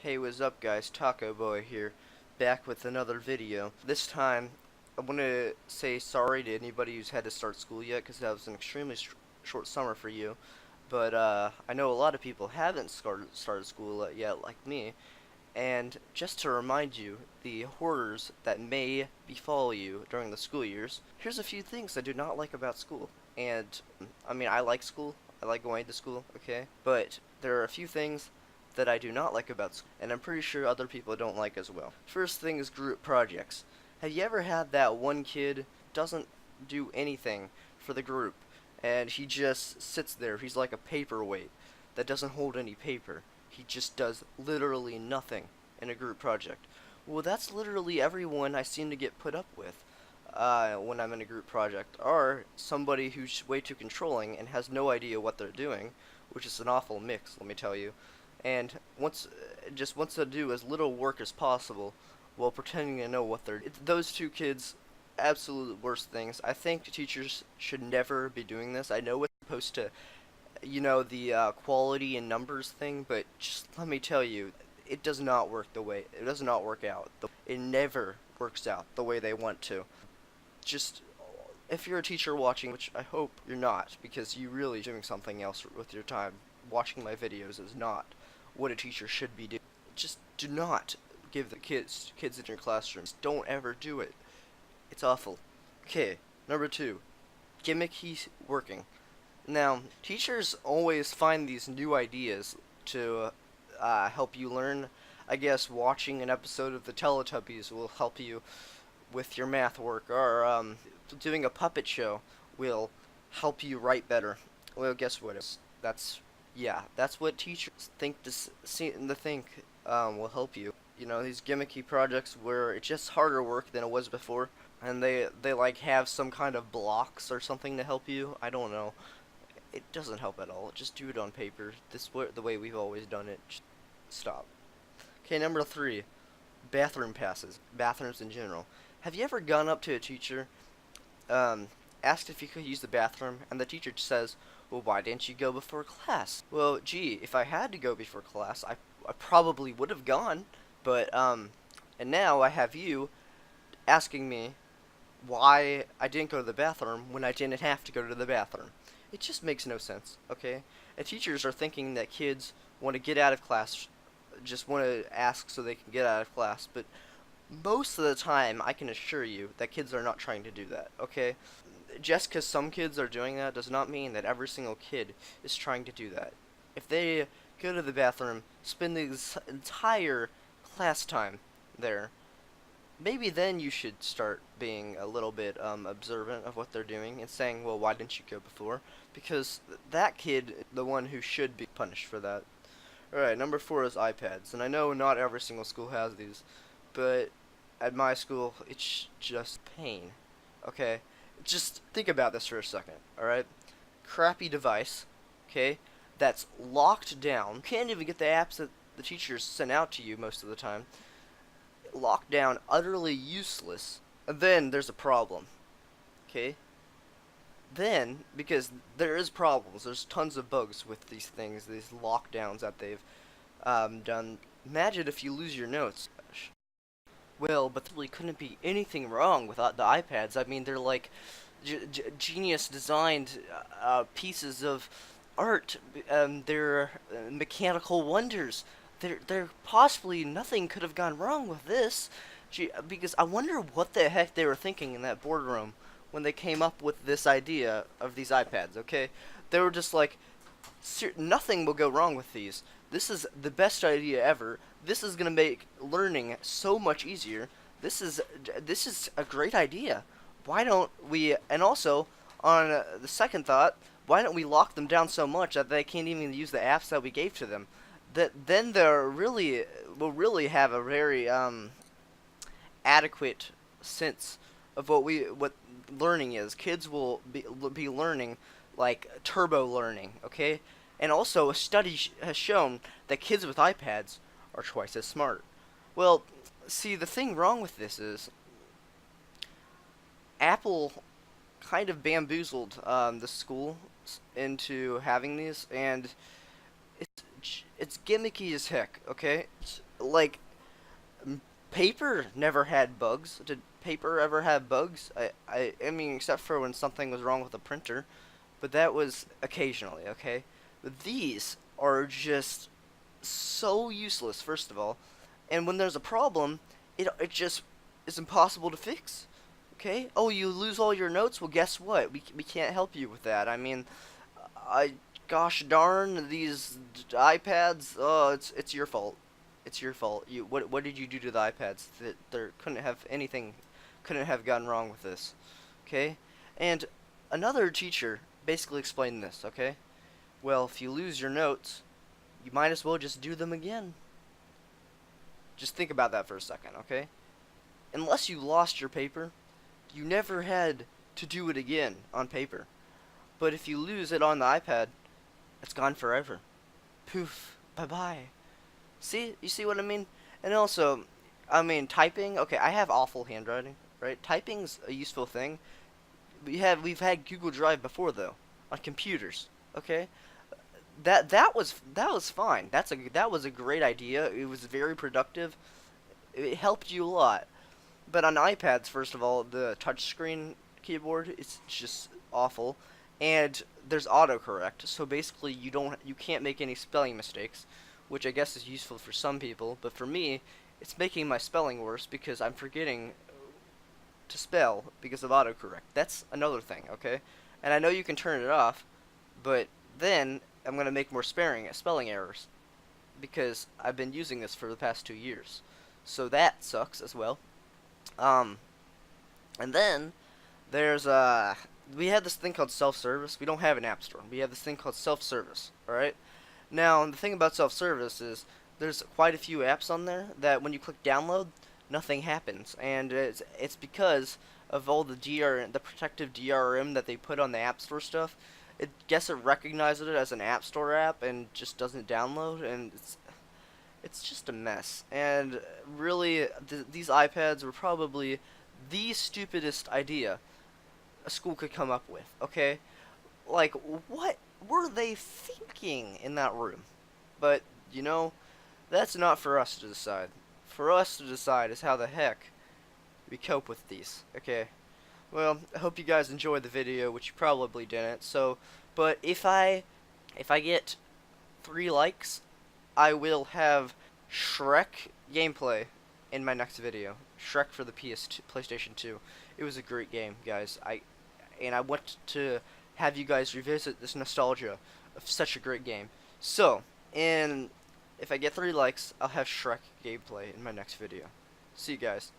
Hey, what's up guys? Taco Boy here, back with another video. This time, I want to say sorry to anybody who's had to start school yet, because that was an extremely short summer for you. But I know a lot of people haven't started school yet, like me. And just to remind you, the horrors that may befall you during the school years, here's a few things I do not like about school. And, I mean, I like school. I like going to school, okay? But there are a few things that I do not like about school, and I'm pretty sure other people don't like as well. First thing is group projects. Have you ever had that one kid doesn't do anything for the group, and he just sits there? He's like a paperweight that doesn't hold any paper. He just does literally nothing in a group project. Well, that's literally everyone I seem to get put up with when I'm in a group project, or somebody who's way too controlling and has no idea what they're doing, which is an awful mix, let me tell you, and just wants to do as little work as possible while pretending to know what they're. Those two kids, absolute worst things. I think teachers should never be doing this. I know it's supposed to, the quality and numbers thing, but just let me tell you, it does not work the way it does not work out. It never works out the way they want to. Just if you're a teacher watching, which I hope you're not, because you really doing something else with your time. Watching my videos is not what a teacher should be doing. Just do not give the kids in your classrooms. Don't ever do it. It's awful. Okay, number two, gimmicky working. Now, teachers always find these new ideas to help you learn. I guess watching an episode of the Teletubbies will help you with your math work, or doing a puppet show will help you write better. Well, guess what? That's what teachers think will help you. You know, these gimmicky projects where it's just harder work than it was before, and they like have some kind of blocks or something to help you. I don't know. It doesn't help at all. Just do it on paper. The way we've always done it. Just stop. Okay, number three, bathroom passes. Bathrooms in general. Have you ever gone up to a teacher, asked if you could use the bathroom, and the teacher says, "Well, why didn't you go before class?" Well, gee, if I had to go before class, I probably would have gone, but and now I have you asking me why I didn't go to the bathroom when I didn't have to go to the bathroom. It just makes no sense, okay? And teachers are thinking that kids want to get out of class, just want to ask so they can get out of class, but most of the time, I can assure you that kids are not trying to do that, okay? Just because some kids are doing that does not mean that every single kid is trying to do that. If they go to the bathroom, spend the entire class time there, maybe then you should start being a little bit observant of what they're doing and saying, well, why didn't you go before? Because that kid, the one who should be punished for that. Alright, number four is iPads. And I know not every single school has these, but at my school, it's just pain. Okay? Just think about this for a second, alright? Crappy device, okay, that's locked down. You can't even get the apps that the teachers send out to you most of the time. Locked down, utterly useless. And then there's a problem, okay? Then, because there is problems, there's tons of bugs with these things, these lockdowns that they've done. Imagine if you lose your notes. Well, but there really couldn't be anything wrong with the iPads. I mean, they're like genius designed pieces of art. They're mechanical wonders. They're possibly nothing could have gone wrong with this. Because I wonder what the heck they were thinking in that boardroom when they came up with this idea of these iPads. Okay, they were just like, nothing will go wrong with these. This is the best idea ever. This is gonna make learning so much easier. This is a great idea. Why don't we? And also, on the second thought, why don't we lock them down so much that they can't even use the apps that we gave to them? That then they're really will really have a very adequate sense of what learning is. Kids will be learning like turbo learning, okay? And also, a study has shown that kids with iPads are twice as smart. Well, see, the thing wrong with this is Apple kind of bamboozled the school into having these, and it's it's gimmicky as heck. Okay, like paper never had bugs. Did paper ever have bugs? I mean, except for when something was wrong with the printer, but that was occasionally. Okay, but these are just so useless. First of all, and when there's a problem, it just is impossible to fix. Okay. Oh, you lose all your notes? Well, guess what? We can't help you with that. I mean, I gosh darn these iPads. Oh, it's your fault. It's your fault. What did you do to the iPads that there couldn't have gone wrong with this? Okay? And another teacher basically explained this, okay? Well, if you lose your notes, you might as well just do them again. Just think about that for a second, okay? Unless you lost your paper, you never had to do it again on paper. But if you lose it on the iPad, it's gone forever. Poof. Bye-bye. See? You see what I mean? And also, I mean, typing, okay, I have awful handwriting, right? Typing's a useful thing. We've had Google Drive before though, on computers, okay? That was fine. That was a great idea. It was very productive. It helped you a lot. But on iPads, first of all, the touchscreen keyboard is just awful, and there's autocorrect. So basically, you can't make any spelling mistakes, which I guess is useful for some people. But for me, it's making my spelling worse because I'm forgetting to spell because of autocorrect. That's another thing, okay? And I know you can turn it off, but then I'm gonna make more spelling errors because I've been using this for the past 2 years. So that sucks as well. Um, and then there's we have this thing called self-service. We don't have an app store. We have this thing called self-service. All right. Now the thing about self-service is there's quite a few apps on there that when you click download, nothing happens, and it's because of all the protective DRM that they put on the app store stuff. It recognizes it as an app store app and just doesn't download, and it's just a mess. And really, these iPads were probably the stupidest idea a school could come up with, okay? Like, what were they thinking in that room? But, that's not for us to decide. For us to decide is how the heck we cope with these, okay? Well, I hope you guys enjoyed the video, which you probably didn't, but if I get 3 likes, I will have Shrek gameplay in my next video. Shrek for the PlayStation 2. It was a great game, guys. I want to have you guys revisit this nostalgia of such a great game. So, if I get 3 likes, I'll have Shrek gameplay in my next video. See you guys.